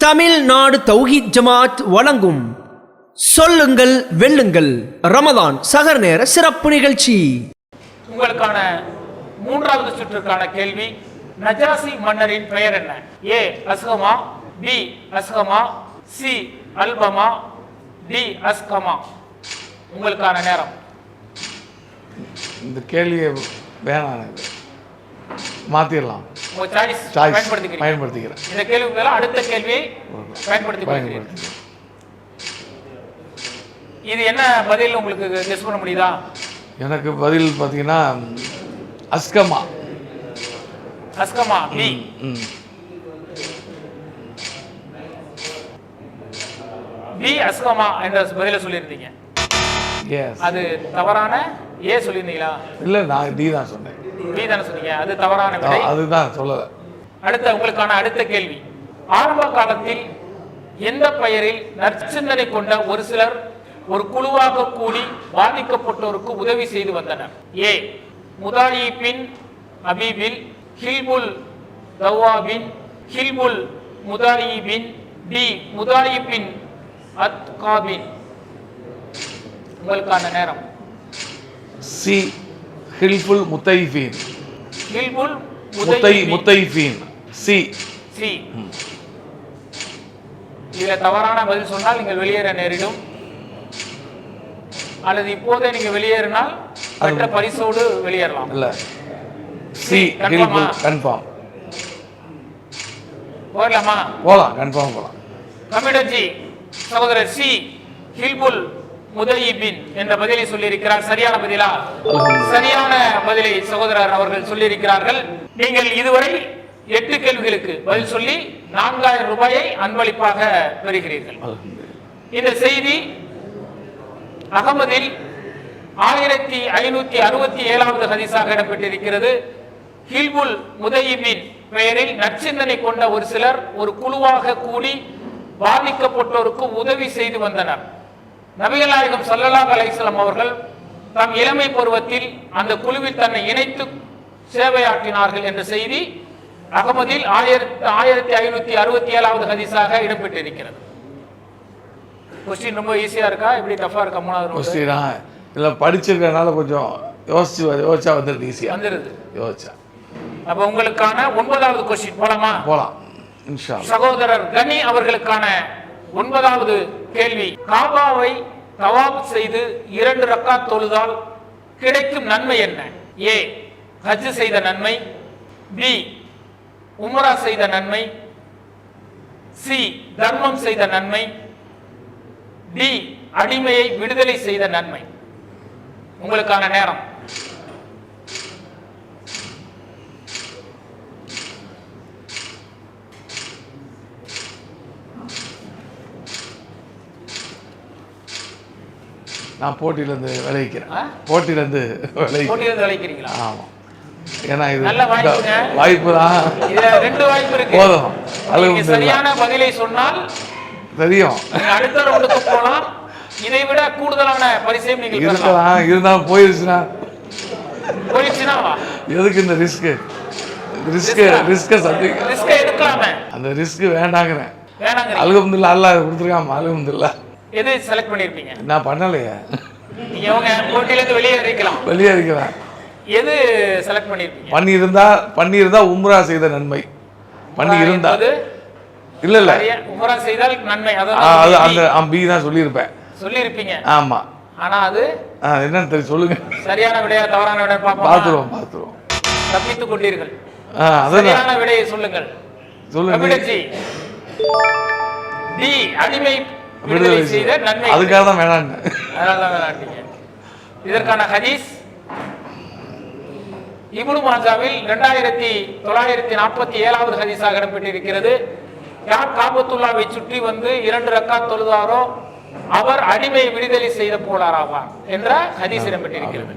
தமிழ்நாடு தௌஹீத் ஜமாத் வழங்கும் சொல்லுங்கள் வெல்லுங்கள் ரமதான் சஹர் நேர சிறப்பு நிகழ்ச்சி. உங்களுக்கான மூன்றாவது சுற்றுக்கான கேள்வி, நஜாசி மன்னரின் பெயர் என்ன? ஏ அஸ்கமா, பி அஸ்கமா, சி அல்பமா, டி அஸ்கமா. உங்களுக்கான நேரம். இந்த கேள்வியை வேணாம், மாத்திரலாம். உங்க சாய்ஸ் பயன்படுத்திக்கிறேன். இந்த கேள்விக்கு மேல அடுத்த கேள்வியை பயன்படுத்தி. இது என்ன பதில் உங்களுக்கு கெஸ் பண்ண முடியுதா? எனக்கு பதில் பார்த்தீங்கன்னா அஸ்கமா. அஸ்கமா பி. பி அஸ்கமா என்ற பதில சொல்லியிருந்தீங்க. அது தவறான. ஏ சொல்லியிருந்தீங்களா? இல்ல, நான் டி தான் சொன்னேன். பி தானே சொன்னீங்க, அது தவறான விடை. அதுதான் சொல்லல. அடுத்த உங்களுக்கான அடுத்த கேள்வி, ஆரம்ப காலத்தில் எந்த பெயரில் நற்சிந்தனை கொண்ட ஒரு சிலர் ஒரு குழுவாக கூடி பாதிக்கப்பட்டோருக்கு உதவி செய்து வந்தனர்? ஏ முதாயிபின் அபீபில், ஹில்புல் தவாபின், ஹில்புல் முதாயிபின், டி முதாயிபின் அத்காபின். உங்களுக்கான நேரம். சி ஹில்புல் முத்தைஃபீன். ஹில்புல் முத்தைஃபீன். சி. சி. இதுல தவறான பதில் சொன்னால் நீங்கள் வெளியேற நேரிடும், அல்லது இப்போதே நீங்க வெளியேறினால் மற்ற பரிசோடு வெளியேறலாம். இல்ல, சி ஹில்புல் கன்ஃபார்ம். போகலாமா? போலாம், கன்ஃபார்ம் போலாம். கமிடஜி சகோதரர் சி ஹில்புல் முதையிபின் என்ற பதிலை சொல்லியிருக்கிறார். சரியான பதிலா? சரியான பதிலை சகோதரர் அவர்கள் சொல்லியிருக்கிறார்கள். நீங்கள் இதுவரை 8 கேள்விகளுக்கு பதில் சொல்லி 4000 ரூபாயை அன்பளிப்பாக பெறுகிறீர்கள். இந்த செய்தி அகமதில் 1567வது ஹதீஸாக இடம்பெற்றிருக்கிறது. ஹில்புல் முதையிபின் பெயரில் நற்சிந்தனை கொண்ட ஒரு சிலர் ஒரு குழுவாக கூடி பாதிக்கப்பட்டோருக்கு உதவி செய்து வந்தனர். நபிகள் நாயகம் ஸல்லல்லாஹு அலைஹி வஸல்லம் அவர்கள் தம் இளமை பருவத்தில் அந்த குழுவில் தன்னை இணைத்து சேவையாற்றினார்கள் என்ற செய்தி அகமதில் 1567வது ஹதீஸாக இடம்பெற்றிருக்கிறது. கொஸ்டின் ரொம்ப ஈஸியா இருக்கா, எப்படி டஃபா இருக்கா? மூணாவது கொஸ்டினா இல்ல, படிச்சிருக்கனால கொஞ்சம் யோசிச்சா வந்துருது, ஈஸியா வந்துருது யோசிச்சா. அப்ப உங்களுக்கான 9வது கொஸ்டின் போலாமா? போலாம் இன்ஷா அல்லாஹ். சகோதரர் கனி அவர்களுக்கான 9வது கேள்வி, காபாவை தவாப் செய்து 2 ரக்காத் தொழுதால் கிடைக்கும் நன்மை என்ன? ஏ ஹஜ் செய்த நன்மை, பி உம்ரா செய்த நன்மை, சி தர்மம் செய்த நன்மை, டி அடிமையை விடுதலை செய்த நன்மை. உங்களுக்கான நேரம். நான் போட்டியிலேருந்து விளைவிக்கிறேன். விளைவிக்கிறீங்களா? ஆமாம், ஏன்னா இது நல்ல வாய்ப்பு தான். 2 வாய்ப்பு இருக்கு. போதும், நீங்க சரியான பதிலை சொன்னால் தெரியும், அடுத்த ரவுண்டுக்கு போலாம். இதை விட கூடுதலான பரிசையும் நீங்கள் இருக்கலாம். இருந்தாலும் போயிருச்சுன்னா எதுக்கு இந்த ரிஸ்க் எடுக்கலாமே? அந்த ரிஸ்க் வேண்டாங்கிறேன். அல்ஹம்துலில்லாஹ், அல்லாஹ் கொடுத்துருக்காம. அல்ஹம்துலில்லாஹ். எது செலக்ட் பண்ணிருப்பீங்க? நான் பண்ணலையே. நீங்க உங்க போட்டியில இருந்து வெளியேறிக்கலாம். எது செலக்ட் பண்ணிருப்பீங்க? பண்ணியிருந்தா உம்ரா செய்த நன்மை. பண்ணியிருந்தா இல்ல உம்ரா செய்தால் நன்மை, அது அந்த பி தான் சொல்லியிருப்பீங்க. ஆமா, ஆனா அது என்னன்னு தெரியும், சொல்லுங்க. சரியான விடையா தவறான விடையா பாத்துருவோம். தப்பித்துக் கொண்டீர்கள். சரியான விடையை சொல்லுங்கள். சொல்லுங்க. டி அடிமை விடுதலை செய்த நன்மை. அதுக்காக தான் வேணாங்க. இதற்கான ஹதீஸ் இப்னு மாஜாவில் 2947வது ஹதீஸாக இடம்பெற்றிருக்கிறது. யார் காபத்துல்லாவை சுற்றி வந்து 2 ரக்காத் தொழுதாரோ அவர் அடிமை விடுதலை செய்த போலாராவார் என்ற ஹதீஸ் இடம்பெற்றிருக்கிறது.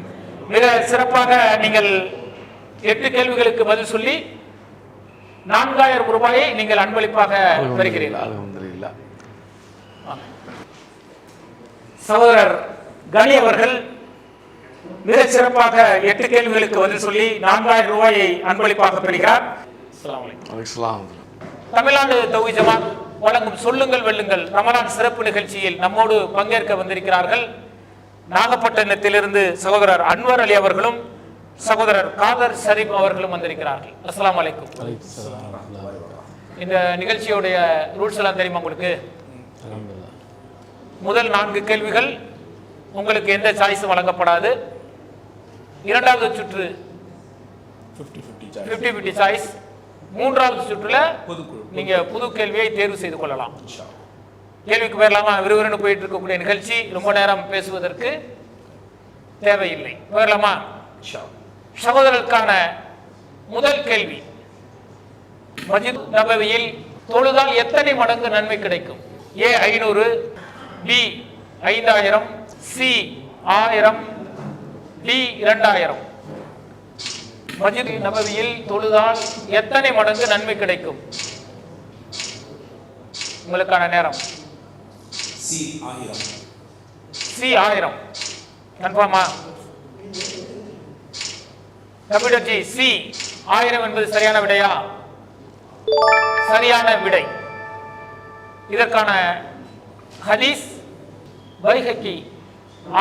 மிக சிறப்பாக நீங்கள் 8 கேள்விகளுக்கு பதில் சொல்லி 4000 ரூபாயை நீங்கள் அன்பளிப்பாக பெறுகிறீர்கள். சகோதரர் கனி அவர்கள் மிக சிறப்பாக 8 கேள்விகளுக்கு பதில் சொல்லி 4000 ரூபாயை அன்பளிப்பாக பெறுகிறார். அஸ்ஸலாமு அலைக்கும். தமிழ்நாடு தௌஹீத் ஜமாத் வழங்கும் சொல்லுங்கள் வெல்லுங்கள் ரமலான் சிறப்பு நிகழ்ச்சியில் நம்மோடு பங்கேற்க வந்திருக்கிறார்கள். நாகப்பட்டினத்திலிருந்து சகோதரர் அன்வர் அலி அவர்களும் சகோதரர் காதர் ஷரீப் அவர்களும் வந்திருக்கிறார்கள். அஸ்ஸலாமு அலைக்கும். இந்த நிகழ்ச்சியுடைய ரூல்ஸ் எல்லாம் தெரியுமா உங்களுக்கு? முதல் 4 கேள்விகள் உங்களுக்கு எந்த சாய்ஸும் வழங்கப்படாது. இரண்டாவது சுற்று 50-50 சாய்ஸ். மூன்றாவது சுற்றுல நீங்க புது கேள்வியை தேர்வு செய்து கொள்ளலாம். கேள்விக்கு போயிடலாமா? விறுவிறுன்னு போயிட்டு இருக்கக்கூடிய நிகழ்ச்சி, ரொம்ப நேரம் பேசுவதற்கு தேவையில்லை. போயிடலாமா? சகோதரருக்கான முதல் கேள்வி, மஸ்ஜித் நபவியில் தொழுதால் எத்தனை மடங்கு நன்மை கிடைக்கும்? ஏ 500, பி 5000, சி 1000, டி 2000. மஸ்ஜித் நபவியில் தொழுதால் எத்தனை மடங்கு நன்மை கிடைக்கும்? உங்களுக்கான நேரம். சி 1000. கன்ஃபார்மா? கம்ப்யூட்டர் ஜி, சி 1000 என்பது சரியான விடையா? சரியான விடை. இதற்கான ஹதீஸ் பைஹக்கி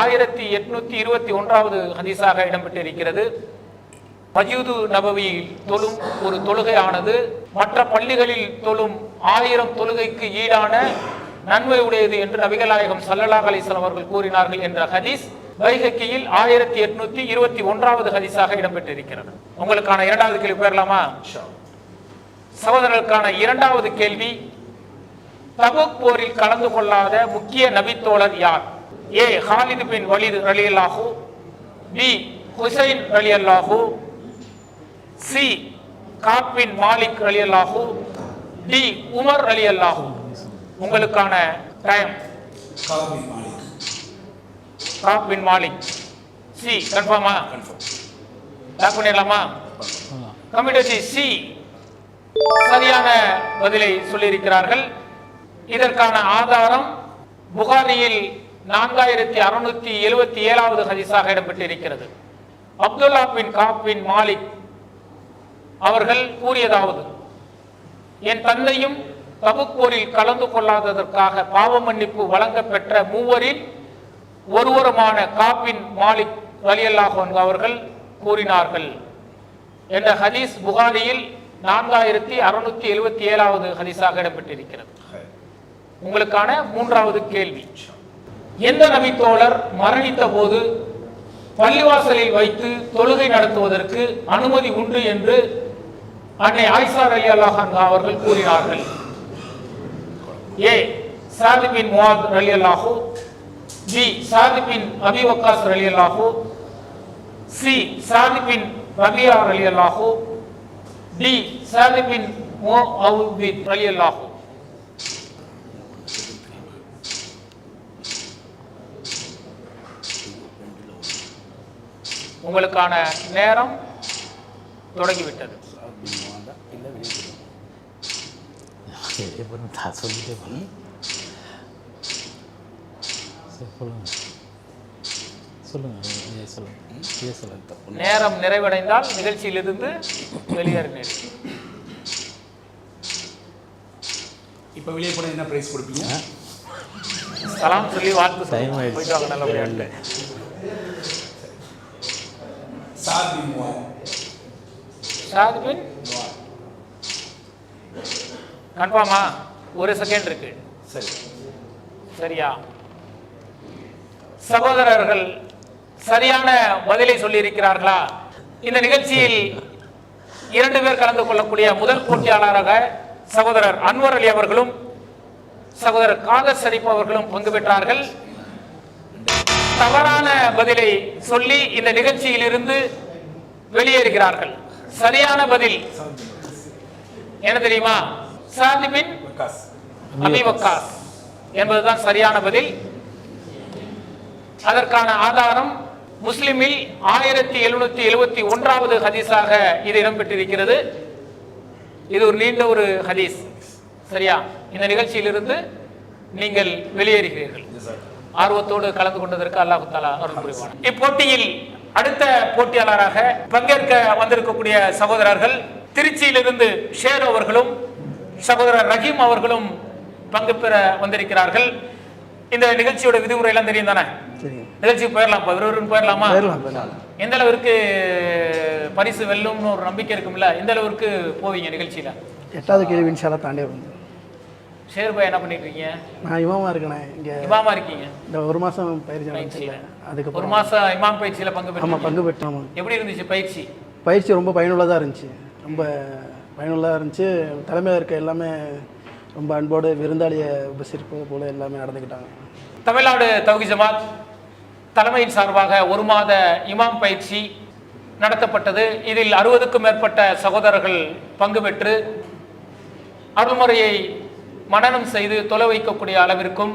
1821வது ஹதீஸாக இடம்பெற்றிருக்கிறது. மஸ்ஜிது நபவியில் தொழும் ஒரு தொழுகையானது மற்ற பள்ளிகளில் தொழும் 1000 தொழுகைக்கு ஈடான நன்மை உடையது என்று நபிகள் நாயகம் ஸல்லல்லாஹு அலைஹி வஸல்லம் அவர்கள் கூறினார்கள் என்ற ஹதீஸ் பைஹக்கியில் 1821வது ஹதீஸாக இடம்பெற்றிருக்கிறது. உங்களுக்கான இரண்டாவது கேள்வி போயிடலாமா? சகோதரர்களுக்கான இரண்டாவது கேள்வி, தபுக் போரில் கலந்து கொள்ளாத முக்கிய நபித்தோழர் யார்? ஏ ஹாலித் பின் வலீத் ரலியல்லாஹு, பி ஹுசைன் ரலியல்லாஹு, சி காப் பின் மாலிக் ரலியல்லாஹு, டி உமர் ரலியல்லாஹு. உங்களுக்கான டைம். காப் பின் மாலிக். சி கன்ஃபார்மா? லாக் பண்ணிடலாமா? கமிட்டி சி சரியான பதிலை சொல்லியிருக்கிறார்கள். இதற்கான ஆதாரம் புகாரியில் 4677வது ஹதீஸாக இடம்பெற்றிருக்கிறது. அப்துல்லா பின் காப் பின் மாலிக் அவர்கள் கூறியதாவது, என் தந்தையும் தபுக் போரில் கலந்து கொள்ளாததற்காக பாவ மன்னிப்பு வழங்க பெற்ற மூவரில் ஒருவருமான காப் பின் மாலிக் ரலியல்லாஹு அன்ஹு அவர்கள் கூறினார்கள் என்ற ஹதீஸ் புகாரியில் 4677வது ஹதீஸாக இடம்பெற்றிருக்கிறது. உங்களுக்கான மூன்றாவது கேள்வி, எந்த நபித்தோழர் மரணித்த போது பள்ளிவாசலில் வைத்து தொழுகை நடத்துவதற்கு அனுமதி உண்டு என்று அன்னை ஆயிஷா ரலியல்லாஹு அன்ஹா அவர்கள் கூறினார்கள்? ஏ சாத் பின் முஆத் ரலியல்லாஹு, பி சாத் பின் அபி வக்காஸ் ரலியல்லாஹு, சி சாத் பின் ரபியா ரலியல்லாஹு, டி சாத் பின் முஅவ்வித் ரலியல்லாஹு. உங்களுக்கான நேரம் தொடங்கிவிட்டது. நேரம் நிறைவடைந்தால் நிகழ்ச்சியிலிருந்து வெளியேறினேன். இப்போ வெளியே போன என்ன பிரைஸ் கொடுப்பீங்க? சலாம் சொல்லி வாழ்த்து போயிட்டு வாங்க நல்லபடியா. சாத் பின் கன்ஃபார்மா? ஒரு செகண்ட் இருக்கு. சரி, சரியா? சகோதரர்கள் சரியான பதிலை சொல்லி இருக்கிறார்களா? இந்த நிகழ்ச்சியில் 2 பேர் கலந்து கொள்ளக்கூடிய முதல் போட்டியாளராக சகோதரர் அன்வர் அலி அவர்களும் சகோதரர் காதர் ஷரீப் அவர்களும் பங்கு பெற்றார்கள். தவறான பதிலை சொல்லி இந்த நிகழ்ச்சியில் இருந்து வெளியேறுகிறார்கள். சரியான பதில் என்ன தெரியுமா? சாத் பின் அபி வக்காஸ் என்பதுதான் சரியான பதில். அதற்கான ஆதாரம் முஸ்லிமில் 1771வது ஹதீஸாக இது இடம்பெற்றிருக்கிறது. இது ஒரு நீண்ட ஒரு ஹதீஸ். சரியா? இந்த நிகழ்ச்சியிலிருந்து நீங்கள் வெளியேறுகிறீர்கள். ஆர்வத்தோடு கலந்து கொண்டதற்கு அல்லாஹ் தஆலா அருள் புரிவான். இப்போட்டியில் அடுத்த போட்டியாளராக பங்கேற்க வந்திருக்கக்கூடிய சகோதரர்கள் திருச்சியிலிருந்து ஷேர் அவர்களும் சகோதரர் ரஹீம் அவர்களும் பங்கு பெற வந்திருக்கிறார்கள். இந்த நிகழ்ச்சியோட விதிமுறை எல்லாம் தெரியும் தானே? நிகழ்ச்சிக்கு போயிடலாம், விறுவிறுன்னு போயிடலாமா? எந்த அளவிற்கு பரிசு வெல்லும்னு ஒரு நம்பிக்கை இருக்கும்ல, எந்த அளவிற்கு போவீங்க நிகழ்ச்சியில? 8வது கேள்வி இன்ஷால்லா தாண்டி வரும். ஷேர் பாய் என்ன பண்ணிட்டு இருக்கீங்க? நான் இமாமா இருக்கேன். இங்கே இமாமா இருக்கீங்க. இந்த ஒரு மாதம் பயிற்சி, அதுக்கு ஒரு மாதம் இமாம் பயிற்சியில் பங்கு பெற்று. ஆமாம், பங்கு பெற்றோம். எப்படி இருந்துச்சு பயிற்சி? பயிற்சி ரொம்ப பயனுள்ளதாக இருந்துச்சு. ரொம்ப பயனுள்ளதாக இருந்துச்சு. தலைமையில் இருக்க எல்லாமே ரொம்ப அன்போடு விருந்தாளியை உபசரிப்பது போல் எல்லாமே நடந்துக்கிட்டாங்க. தமிழ்நாடு தௌஹீத் ஜமாத் தலைமையின் சார்பாக ஒரு மாத இமாம் பயிற்சி நடத்தப்பட்டது. இதில் 60க்கும் மேற்பட்ட சகோதரர்கள் பங்கு பெற்று அருள்முறையை மனனம் செய்து தொலை வைக்கக்கூடிய அளவிற்கும்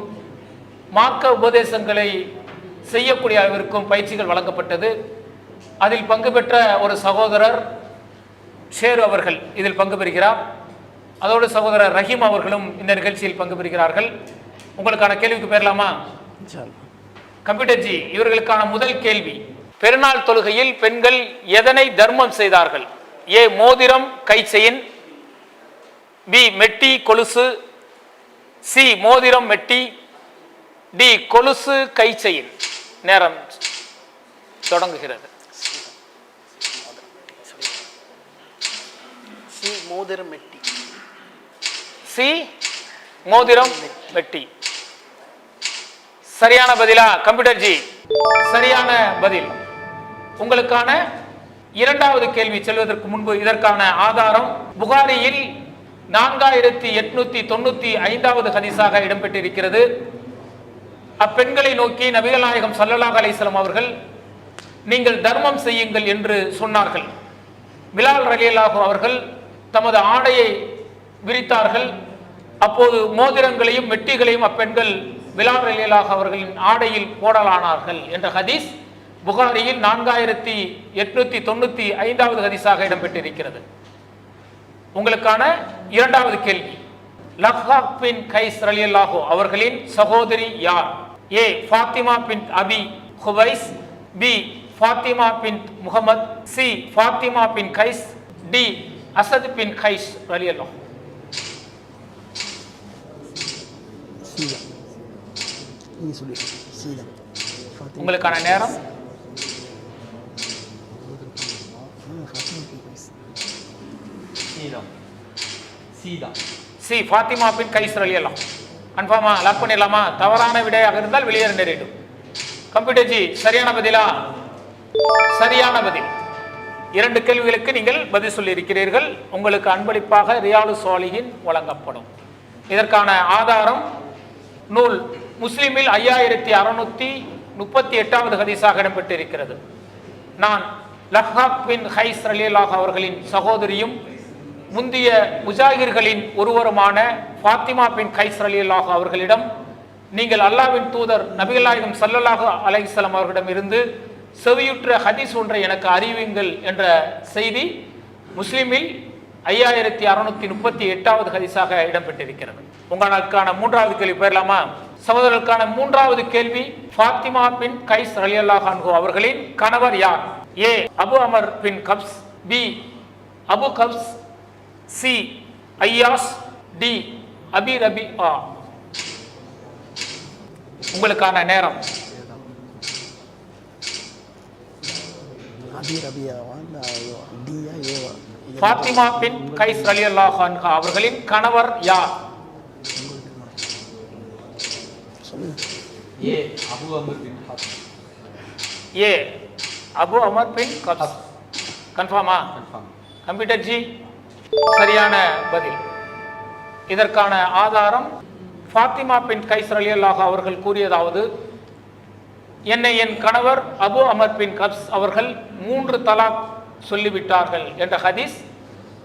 மார்க்க உபதேசங்களை செய்யக்கூடிய அளவிற்கும் பயிற்சிகள் வழங்கப்பட்டது. அதில் பங்கு பெற்ற ஒரு சகோதரர் ஷேரு அவர்கள் இதில் பங்கு பெறுகிறார். அதோடு சகோதரர் ரஹீம் அவர்களும் இந்த நிகழ்ச்சியில் பங்கு பெறுகிறார்கள். உங்களுக்கான கேள்விக்கு பெறலாமா? கம்ப்யூட்டர் ஜி, இவர்களுக்கான முதல் கேள்வி, பெருநாள் தொழுகையில் பெண்கள் எதனை தர்மம் செய்தார்கள்? ஏ மோதிரம் கை செயின், பி மெட்டி கொலுசு, சி மோதிரம் மெட்டி, டி கொலுசு கை செயின். நேரம் தொடங்குகிறது. சி மோதிரம் மெட்டி. சி மோதிரம் மெட்டி சரியான பதிலா? கம்ப்யூட்டர் ஜி, சரியான பதில். உங்களுக்கான இரண்டாவது கேள்வி செல்வதற்கு முன்பு இதற்கான ஆதாரம் புகாரியில் 4895வது ஹதீஸாக இடம்பெற்றிருக்கிறது. அப்பெண்களை நோக்கி நபிகள் நாயகம் ஸல்லல்லாஹு அலைஹி வஸல்லம் அவர்கள் நீங்கள் தர்மம் செய்யுங்கள் என்று சொன்னார்கள். பிலால் ரலியல்லாஹு அவர்கள் தமது ஆடையை விரித்தார்கள். அப்போது மோதிரங்களையும் மெட்டிகளையும் அப்பெண்கள் பிலால் ரலியல்லாஹு அவர்களின் ஆடையில் போடலானார்கள் என்ற ஹதீஸ் புகாரியில் 4895வது ஹதீஸாக இடம்பெற்றிருக்கிறது. உங்களுக்கான இரண்டாவது கேள்வி, லஹ்ஹாக் பின் கைஸ் ரலியல்லாஹு அவர்களின் சகோதரி யார்? ஏ ஃபாத்திமா பின் அபி ஹுவைஸ், பி ஃபாத்திமா பின் முஹம்மத், சி ஃபாத்திமா பின் கைஸ், டி அசத் பின் கைஸ் ரலியல்லாஹு. உங்களுக்கான நேரம் சி ஃபாத்திமா பின் கைஸ் ரலியல்லாஹு. கன்ஃபார்மா? லாக் பண்ணிடலாமா? தவறான விடையாக இருந்தால் வெளியேற நேரிடும். கம்ப்யூட்டர் ஜி, சரியான பதிலா? சரியான பதில். 2 கேள்விகளுக்கு நீங்கள் பதில் சொல்லி இருக்கிறீர்கள். உங்களுக்கு அன்பளிப்பாக ரியாலு சாலிஹின் வழங்கப்படும். இதற்கான ஆதாரம் நூல் முஸ்லிமில் 5638வது ஹதீஸாக இடம்பெற்றிருக்கிறது. நான் லஹ்ஹாக் பின் கைஸ் ரலியல்லாஹு அவர்களின் சகோதரியும் முந்திய முஜாஹிர்களின் ஒருவருமான ஃபாத்திமா பின் கைஸ் ரலியல்லாஹு அவர்களிடம் நீங்கள் அல்லாஹ்வின் தூதர் நபிகள் நாயகம் ஸல்லல்லாஹு அலைஹி வஸல்லம் அவர்களிடம் இருந்து செவியுற்ற ஹதீஸ் ஒன்றை எனக்கு அறிவியுங்கள் என்ற செய்தி முஸ்லிமில் 5638வது ஹதீஸாக இடம்பெற்றிருக்கிறது. உங்களுக்கான மூன்றாவது கேள்வி பெறலாமா? சகோதரர்களுக்கான மூன்றாவது கேள்வி, ஃபாத்திமா பின் கைஸ் ரலியல்லாஹு அன்ஹு அவர்களின் கணவர் யார்? ஏ அபு அமர் பின் கப்ஸ், பி அபு கப்ஸ், சி ஐயாஸ், டி அபி ரபிஆ. உங்களுக்கான நேரம் ஃபாத்திமா பின் கைஸ் ரலியல்லாஹு அன்ஹா அவர்களின் கணவர் யார்? ஏ அபு அமர் பின் கப்ஸ். ஏ அபு அமர் பின் கப்ஸ். கன்ஃபார்மா? கம்ப்யூட்டர் ஜி, சரியான பதில். இதற்கான ஆதாரம் ஃபாத்திமா பின் கைஸ் ரலியல்லாஹு அவர்கள் கூறியதாவது, என்னை என் கணவர் அபு அமர் பின் கப்ஸ் அவர்கள் 3 தலாக் சொல்லிவிட்டார்கள் என்ற ஹதீஸ்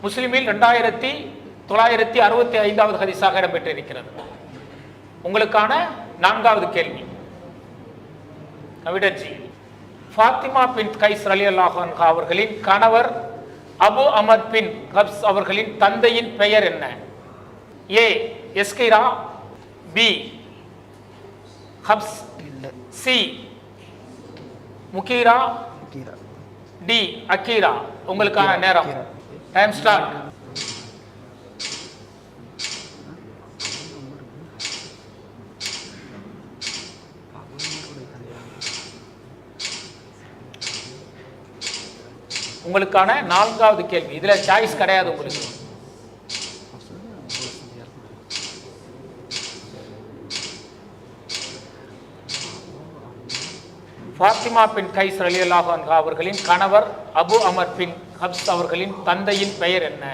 முஸ்லிமில் 2965வது ஹதீஸாக இடம்பெற்றிருக்கிறது. உங்களுக்கான 4வது கேள்வி, கம்ப்யூட்டர் ஜி, ஃபாத்திமா பின் கைஸ் ரலியல்லாஹு அன்ஹா அவர்களின் கணவர் அபு அமர் பின் கப்ஸ் அவர்களின் தந்தையின் பெயர் என்ன? ஏ எஸ்கிரா, பி ஹப்ஸ், சி முகீரா, டி அக்கீரா. உங்களுக்கான நேரம் டைம் ஸ்டார்ட். உங்களுக்கான 4வது கேள்வி. இதுல சாய்ஸ் கிடையாது உங்களுக்கு. ஃபாத்திமா பின் கைஸ் ரலியல்லாஹு அன்ஹா அவர்களின் கணவர் அபு அமர் பின் ஹப்ஸ் அவர்களின் தந்தையின் பெயர் என்ன?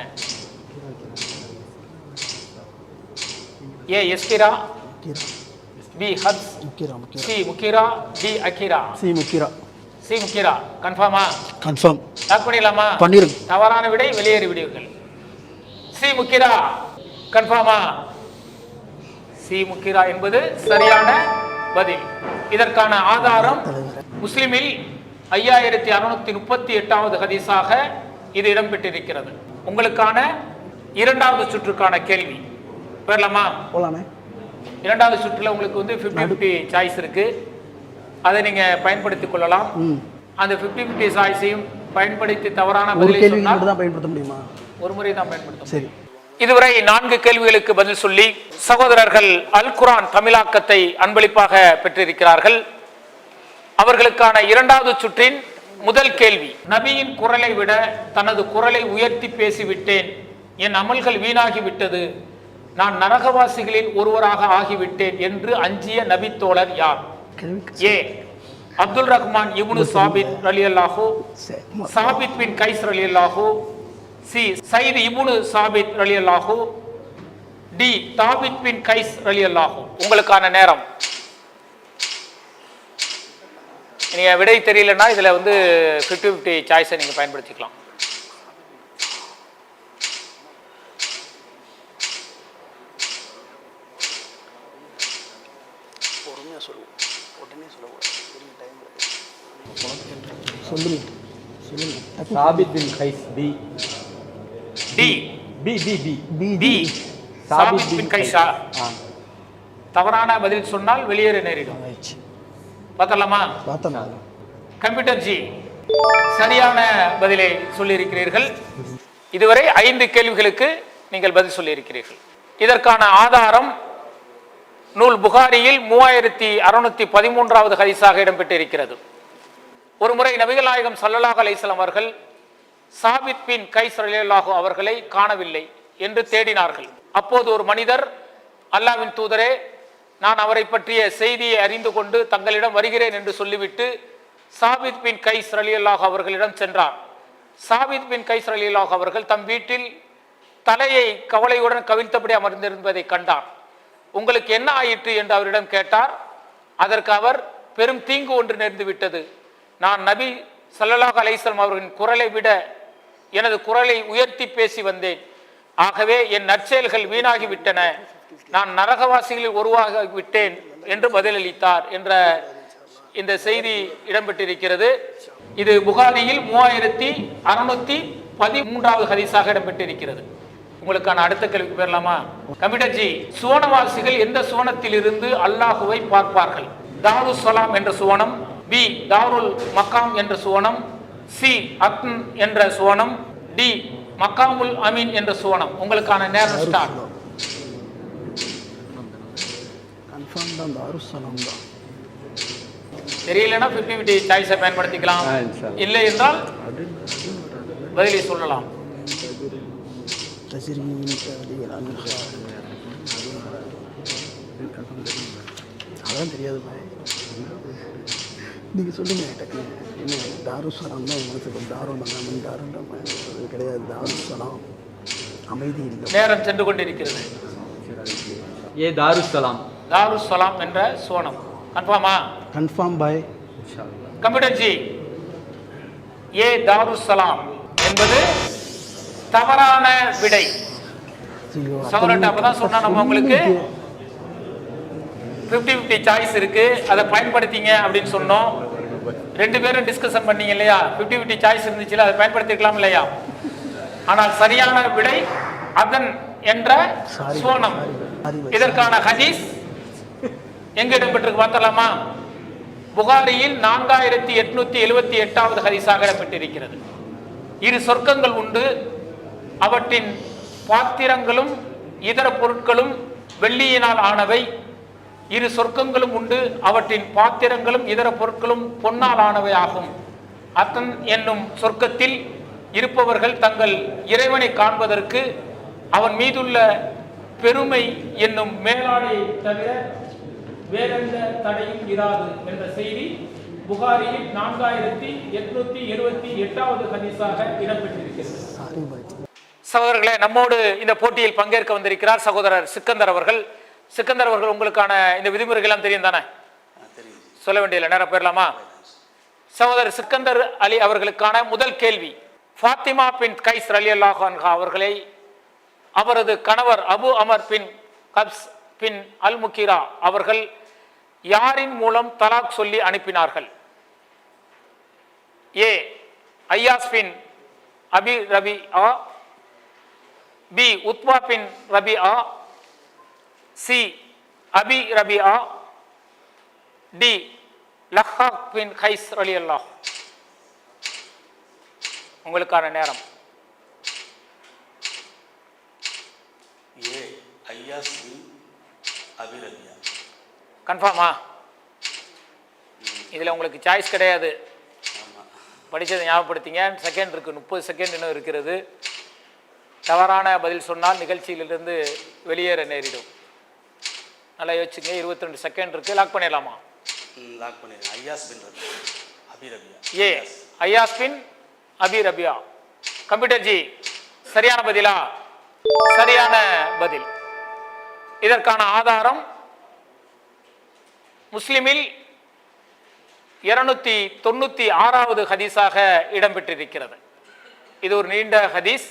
ஏ எஸ்கிரா, பி ஹப்ஸ், C முக்கிரா, D Akira. C முக்கிரா. C முக்கிரா. கன்ஃபார்மா? கன்ஃபார்ம். லாக் பண்ணிடலாமா? பண்ணிருங்க. தவறான விடை, வெளியேறி விடுவீர்கள். சி முக்கிரா. கன்ஃபார்மா? சி முக்கிரா என்பது சரியான பதில். இதற்கான ஆதாரம் முஸ்லிமில் 5638வது ஹதீஸாக இது இடம்பெற்றிருக்கிறது. உங்களுக்கான 2வது சுற்றுக்கான கேள்வி பெறலாமா? போலாமே. 2வது சுற்றுல உங்களுக்கு 50-50 சாய்ஸ் இருக்கு. அதை நீங்க பயன்படுத்திக் கொள்ளலாம். அந்த 50-50 சாய்ஸையும் பயன்படுத்தி தவறான பதிலை சொன்னால் தான் பயன்படுத்த முடியுமா? ஒரு முறை தான் பயன்படுத்த. சரி. இதுவரை 4 கேள்விகளுக்கு பதில் சொல்லி சகோதரர்கள் அல் குர்ஆன் தமிழாக்கத்தை அன்பளிப்பாக பெற்றிருக்கிறார்கள். அவர்களுக்கான 2வது சுற்றின் முதல் கேள்வி. நபியின் குரலை விட தனது குரலை உயர்த்தி பேசிவிட்டேன், என் அமல்கள் வீணாகிவிட்டது, நான் நரகவாசிகளில் ஒருவராக ஆகிவிட்டேன் என்று அஞ்சிய நபி தோழர் யார்? ஏ அப்துல் ரஹ்மான் இப்னு சாபித் ரலியல்லாஹு, சாபித் பின் கைஸ் ரலியல்லாஹு, சி சயீத் இப்னு சாபித் ரலியல்லாஹு, டி தாபித் பின் கைஸ் ரலியல்லாஹு. உங்களுக்கான நேரம். நீங்க விடை தெரியலன்னா இதுல 50-50 சாய்ஸை நீங்க பயன்படுத்திக்கலாம். சாபித் பின் கைஸ். B. D. B B B D சாபித் பின் கைஸா? தவறான பதில் சொன்னால் வெளியேற நேரிடும். பார்த்தலாமா? கம்ப்யூட்டர் ஜி சரியான பதிலை சொல்லியிருக்கிறீர்கள். இதுவரை 5 கேள்விகளுக்கு நீங்கள் பதில் சொல்லியிருக்கிறீர்கள். இதற்கான ஆதாரம் நூல் புகாரியில் 3613வது ஹதீஸாக இடம்பெற்றிருக்கிறது. ஒரு முறை நபிகள் நாயகம் ஸல்லல்லாஹு அலைஹி வஸல்லம் அவர்கள் சாபித் பின் கைஸ் ரலியல்லாஹு அவர்களை காணவில்லை என்று தேடினார்கள். அப்போது ஒரு மனிதர், அல்லாஹ்வின் தூதரே, நான் அவரை பற்றிய செய்தியை அறிந்து கொண்டு தங்களிடம் வருகிறேன் என்று சொல்லிவிட்டு சாபித் பின் கைஸ் ரலியல்லாஹு அவர்களிடம் சென்றார். சாபித் பின் கைஸ் ரலியல்லாஹு அவர்கள் தம் வீட்டில் தலையை கவலையுடன் கவிழ்த்தபடி அமர்ந்திருப்பதை கண்டார். உங்களுக்கு என்ன ஆயிற்று என்று அவரிடம் கேட்டார். அதற்கு அவர், பெரும் தீங்கு ஒன்று நேர்ந்து விட்டது, நான் நபி ஸல்லல்லாஹு அலைஹி வஸல்லம் அவர்களின் குரலை விட எனது குரலை உயர்த்தி பேசி வந்தேன், ஆகவே என் நற்செயல்கள் வீணாகிவிட்டன, நான் நரகவாசிகளில் ஒருவாக விட்டேன் என்று பதிலளித்தார் என்ற இந்த செய்தி இடம்பெற்றிருக்கிறது. இது புகாரியில் 3613வது ஹதீஸாக இடம்பெற்றிருக்கிறது. உங்களுக்கான அடுத்த கேள்விக்கு பெறலாமா? கம்ப்யூட்டர் ஜி, சுவனவாசிகள் எந்த சுவனத்தில் இருந்து அல்லாஹுவை பார்ப்பார்கள்? தாருஸ் ஸலாம் என்ற சுவனம், பி தாருல் மக்காம் என்ற சுவனம், சி அக்ன் என்ற சுவனம், டி மக்காமுல் அமீன் என்ற சுவனம். உங்களுக்கான நேரம் ஸ்டார்ட். கன்ஃபார்ம் தான் தாருஸ் ஸலாம் தான். தெரியலனா 50-50 சாய்ஸை பயன்படுத்திக்கலாம். இல்லை என்றால் பதிலை சொல்லலாம். அதான் தெரியாது. நீங்க சொல்லுங்க. என்ன தாருஸ் ஸலாம் தான் மனசுக்கு தாருல் மகாம் தாருல் கிடையாது. தாருஸ் ஸலாம் அமைதி இல்லை. நேரம் சென்று கொண்டிருக்கிறது. ஏ தாருஸ் ஸலாம். தாருஸ் ஸலாம் என்ற சுவனம். கன்ஃபார்மா? கன்ஃபார்ம் பாய். கம்ப்யூட்டர் ஜி, ஏ தாருஸ் ஸலாம் என்பது தவறான விடை. சௌரட் அப்பதான் சொன்னா நம்ம உங்களுக்கு 50-50 சாய்ஸ் இருக்கு, அதை பயன்படுத்திங்க அப்படின்னு சொன்னோம். 2 பேரும் டிஸ்கஷன் பண்ணீங்க இல்லையா? 50-50 சாய்ஸ் இருந்துச்சு, அதை பயன்படுத்திக்கலாம் இல்லையா? ஆனால் சரியான விடை அதன் என்ற சுவனம். இதற்கான ஹதீஸ் எங்க இடம்பெற்றிருக்கு பார்த்தலாமா? புகாரியில் 4878வது ஹதீஸாக இடம்பெற்றிருக்கிறது. 2 சொர்க்கங்கள் உண்டு, அவற்றின் பாத்திரங்களும் இதர பொருட்களும் வெள்ளியினால் ஆனவை. 2 சொர்க்கங்களும் உண்டு, அவற்றின் பாத்திரங்களும் இதர பொருட்களும் பொன்னால் ஆனவை ஆகும். அத்தன் என்னும் சொர்க்கத்தில் இருப்பவர்கள் தங்கள் இறைவனை காண்பதற்கு அவன் மீதுள்ள பெருமை என்னும் மேலாடையை தவிர வேறெந்த தடையும் இராது என்ற செய்தி புகாரியில் 4878வது ஹதீஸாக இடம்பெற்றிருக்கிறது. சகோதரர்களே, நம்மோடு இந்த போட்டியில் பங்கேற்க வந்திருக்கிறார் சகோதரர் சிக்கந்தர் அவர்கள். சிக்கந்தர் அவர்கள், உங்களுக்கான இந்த விதிமுறைகள் எல்லாம் தெரியும் தானே? சொல்ல வேண்டியதில்லை, நேரம் போயிடலாமா? சகோதரர் சிக்கந்தர் அலி அவர்களுக்கான முதல் கேள்வி, ஃபாத்திமா பின் கைஸ் ரலியல்லாஹு அன்ஹா அவர்களை அவரது கணவர் அபு அமர் பின் கப்ஸ் பின் அல் முக்கீரா அவர்கள் யாரின் மூலம் தலாக் சொல்லி அனுப்பினார்கள்? ஏ ஐயாஸ் பின் அபி ரபிஆ, பி உத்வா பின் ரபிஆ, சி அபி ரபிஆ, டி லஹாக் பின் கைஸ் ரலியல்லாஹு. உங்களுக்கான நேரம். ஏ ஐயாஸ் பின் அபி ரபிஆ. கன்ஃபார்மா? இதில் உங்களுக்கு சாய்ஸ் கிடையாது, படித்ததை ஞாபகப்படுத்திங்க. செகண்ட் இருக்கு, 30 செகண்ட் இன்னும் இருக்கிறது. தவறான பதில் சொன்னால் நிகழ்ச்சியிலிருந்து வெளியேற நேரிடும். நல்லா யோசிச்சுங்க, 22 செகண்ட் இருக்கு. லாக் பண்ணிடலாமா? லாக் பண்ணிடுங்க. ஐயாஸ் பின் அபி ரபிஆ. ஏ ஐயாஸ் பின் அபி ரபிஆ. கம்ப்யூட்டர் ஜி, சரியான பதிலா? சரியான பதில். இதற்கான ஆதாரம் முஸ்லிமில் 296வது ஹதீஸாக இடம்பெற்றிருக்கிறது. இது ஒரு நீண்ட ஹதீஸ்.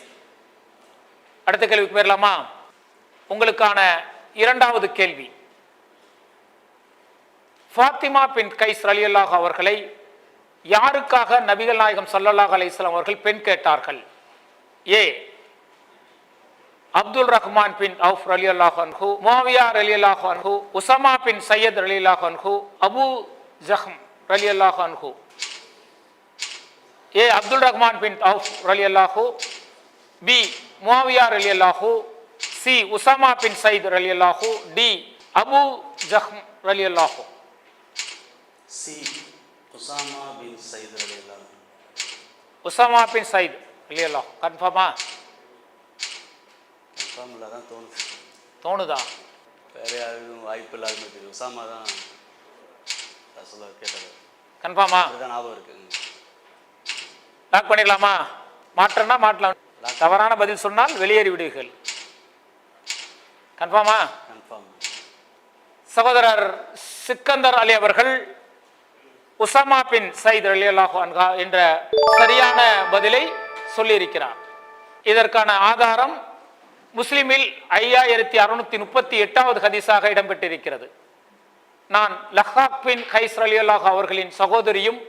அடுத்த கேள்விக்கு போயிடலாமா? உங்களுக்கான இரண்டாவது கேள்வி, ஃபாத்திமா பின் கைஸ் ரலியல்லாஹு அவர்களை யாருக்காக நபிகள் நாயகம் ஸல்லல்லாஹு அலைஹி வஸல்லம் அவர்கள் பெண் கேட்டார்கள்? ஏ அப்துல் ரஹ்மான் பின் அவுஃப் ரலியல்லாஹு அன்ஹு, முஆவியா ரலியல்லாஹு அன்ஹு, உஸமா பின் சையத் ரலியல்லாஹு அன்ஹு, அபு ஜஹம் ரலியல்லாஹு அன்ஹு. ஏ அப்துல் ரஹ்மான் பின் அவுஃப் ரலியல்லாஹு, பி முஆவியா ரலியல்லாஹு, சி உஸமா பின் சையத் ரலியல்லாஹு, டி அபு ஜஹம் ரலியல்லாஹு. சி உஸாமா பின் சையத் ரலியல்லாஹு. உஸாமா பின் சையத் ரலியல்லாஹு. கன்ஃபார்மா? உஸாமால தான் தோணுதா? வேற யாருக்கும் வாய்ப்பு இல்லாத மாதிரி உஸாமா தான் சொல்ல கேட்டது. கன்ஃபார்மா? அதுதான் ஞாபகம் இருக்குங்க. லாக் பண்ணிடலாமா? மாற்றனா மாற்றலாம். தவறான பதில் சொன்னால் வெளியேறி விடுவீர்கள். கன்ஃபார்மா? கன்ஃபார்ம். சகோதரர் சிக்கந்தர் அலி அவர்கள் உஸாமா பின் சையத் ரலியல்லாஹு அன்ஹு என்ற சரியான பதிலை சொல்லியிருக்கிறார். இதற்கான ஆதாரம் முஸ்லிமில் 5638வது ஹதீஸாக இடம்பெற்றிருக்கிறது. நான் லஹாக் பின் கைஸ் ரலியல்லாஹு அவர்களின் சகோதரியும்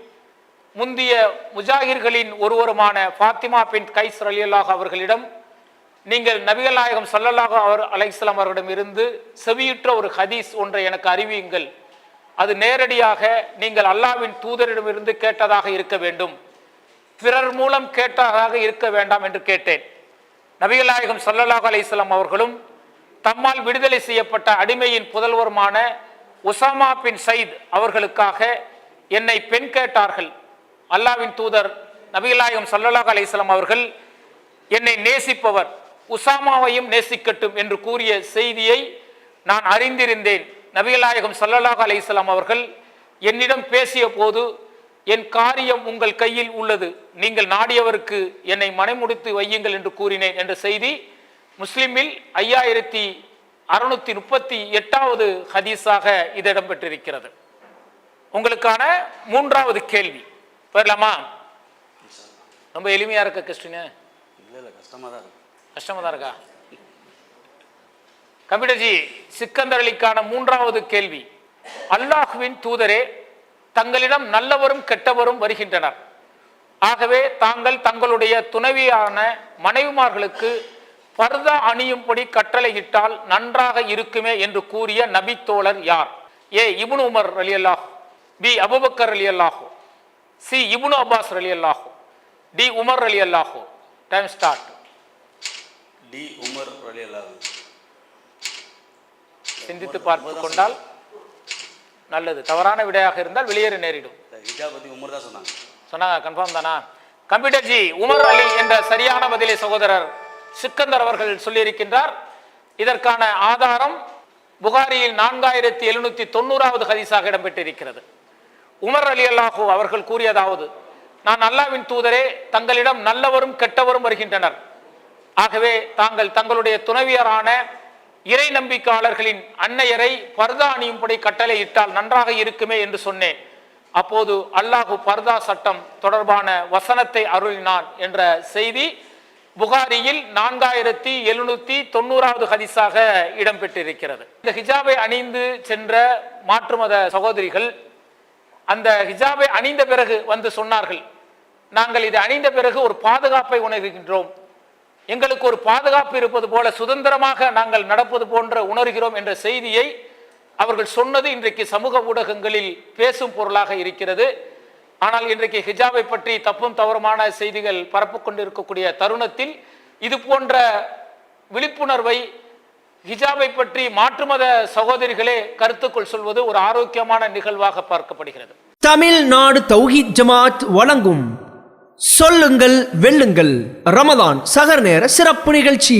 முந்திய முஜாஹிர்களின் ஒருவருமான ஃபாத்திமா பின் கைஸ் ரலியல்லாஹு அவர்களிடம் நீங்கள் நபிகள் நாயகம் ஸல்லல்லாஹு அலைஹி வஸல்லம் அவர்களிடம் இருந்து செவியுற்ற ஒரு ஹதீஸ் ஒன்றை எனக்கு அறிவியுங்கள். அது நேரடியாக நீங்கள் அல்லாஹ்வின் தூதரிடமிருந்து கேட்டதாக இருக்க வேண்டும், பிறர் மூலம் கேட்டதாக இருக்க வேண்டாம் என்று கேட்டேன். நபிகள் நாயகம் ஸல்லல்லாஹு அலைஹி வஸல்லம் அவர்களும் தம்மால் விடுதலை செய்யப்பட்ட அடிமையின் புதல்வருமான உஸாமா பின் சைத் அவர்களுக்காக என்னை பெண் கேட்டார்கள். அல்லாஹ்வின் தூதர் நபிகள் நாயகம் ஸல்லல்லாஹு அலைஹி வஸல்லம் அவர்கள் என்னை நேசிப்பவர் உஸாமாவையும் நேசிக்கட்டும் என்று கூறிய செய்தியை நான் அறிந்திருந்தேன். நபிகள் நாயகம் ஸல்லல்லாஹு அலைஹி வஸல்லம் அவர்கள் என்னிடம் பேசிய போது என் காரியம் உங்கள் கையில் உள்ளது, நீங்கள் நாடியவருக்கு என்னை மனைமுடித்து வையுங்கள் என்று கூறினேன் என்ற செய்தி முஸ்லிமில் 5638வது ஹதீஸாக இது இடம்பெற்றிருக்கிறது. உங்களுக்கான மூன்றாவது கேள்வி போயிடலாமா? ரொம்ப எளிமையா இருக்க கொஸ்டின். இல்லை கஷ்டமாக தான் இருக்கு. கஷ்டமா தான் இருக்கா? கம்ப்யூட்டர் ஜி, சிக்கந்தர் அலிக்கான மூன்றாவது கேள்வி, அல்லாஹ்வின் தூதரே, தங்களிடம் நல்லவரும் கெட்டவரும் வருகின்றனர். ஆகவே தாங்கள் தங்களுடைய துணைவியான மனைவிமார்களுக்கு பர்தா அணியும்படி கட்டளையிட்டால் நன்றாக இருக்குமே என்று கூறிய நபி தோழர் யார்? ஏ இப்னு உமர் ரலியல்லாஹு, பி அபூபக்கர் ரலியல்லாஹு, சி இப்னு அப்பாஸ் ரலியல்லாஹு, டி உமர் ரலியல்லாஹு. Time start. டி உமர் ரலியல்லாஹு. சிந்தித்து பார்த்து கொண்டால் நல்லது. தவறான விடையாக இருந்தால் வெளியேற நேரிடும். ஹிஜாப் பத்தி உமர் தான் சொன்னாங்க. சொன்னாங்க. கன்ஃபார்ம் தானா? கம்ப்யூட்டர் ஜி உமர் அலி என்ற சரியான பதிலை சகோதரர் சிக்கந்தர் அவர்கள் சொல்லியிருக்கின்றார். இதற்கான ஆதாரம் புகாரியில் 4790வது ஹதீஸாக இடம்பெற்றிருக்கிறது. உமர் அலி அல்லாஹு அவர்கள் கூறியதாவது, நான் அல்லாஹ்வின் தூதரே, தங்களிடம் நல்லவரும் கெட்டவரும் வருகின்றனர். ஆகவே தாங்கள் தங்களுடைய துணைவியரான இறை நம்பிக்கையாளர்களின் அன்னையரை பர்தா அணியும்படி கட்டளை இட்டால் நன்றாக இருக்குமே என்று சொன்னேன். அப்போது அல்லாஹு பர்தா சட்டம் தொடர்பான வசனத்தை அருளினான் என்ற செய்தி புகாரியில் 4790வது ஹதீஸாக இடம்பெற்றிருக்கிறது. இந்த ஹிஜாபை அணிந்து சென்ற மாற்று மத சகோதரிகள் அந்த ஹிஜாபை அணிந்த பிறகு வந்து சொன்னார்கள், நாங்கள் இது அணிந்த பிறகு ஒரு பாதுகாப்பை உணர்கின்றோம், எங்களுக்கு ஒரு பாதுகாப்பு இருப்பது போல சுதந்திரமாக நாங்கள் நடப்பது போன்ற உணர்கிறோம் என்ற செய்தியை அவர்கள் சொன்னது இன்றைக்கு சமூக ஊடகங்களில் பேசும் பொருளாக இருக்கிறது. ஆனால் இன்றைக்கு ஹிஜாபை பற்றி தப்பும் தவறுமான செய்திகள் பரப்பு கொண்டிருக்கக்கூடிய தருணத்தில் இது போன்ற விழிப்புணர்வை ஹிஜாபை பற்றி மாற்று மத சகோதரிகளே கருத்துக்குள் சொல்வது ஒரு ஆரோக்கியமான நிகழ்வாக பார்க்கப்படுகிறது. தமிழ்நாடு தௌஹீத் ஜமாத் வழங்கும் சொல்லுங்கள் வெல்லுங்கள் ரமதான் சகர் நேர சிறப்பு நிகழ்ச்சி.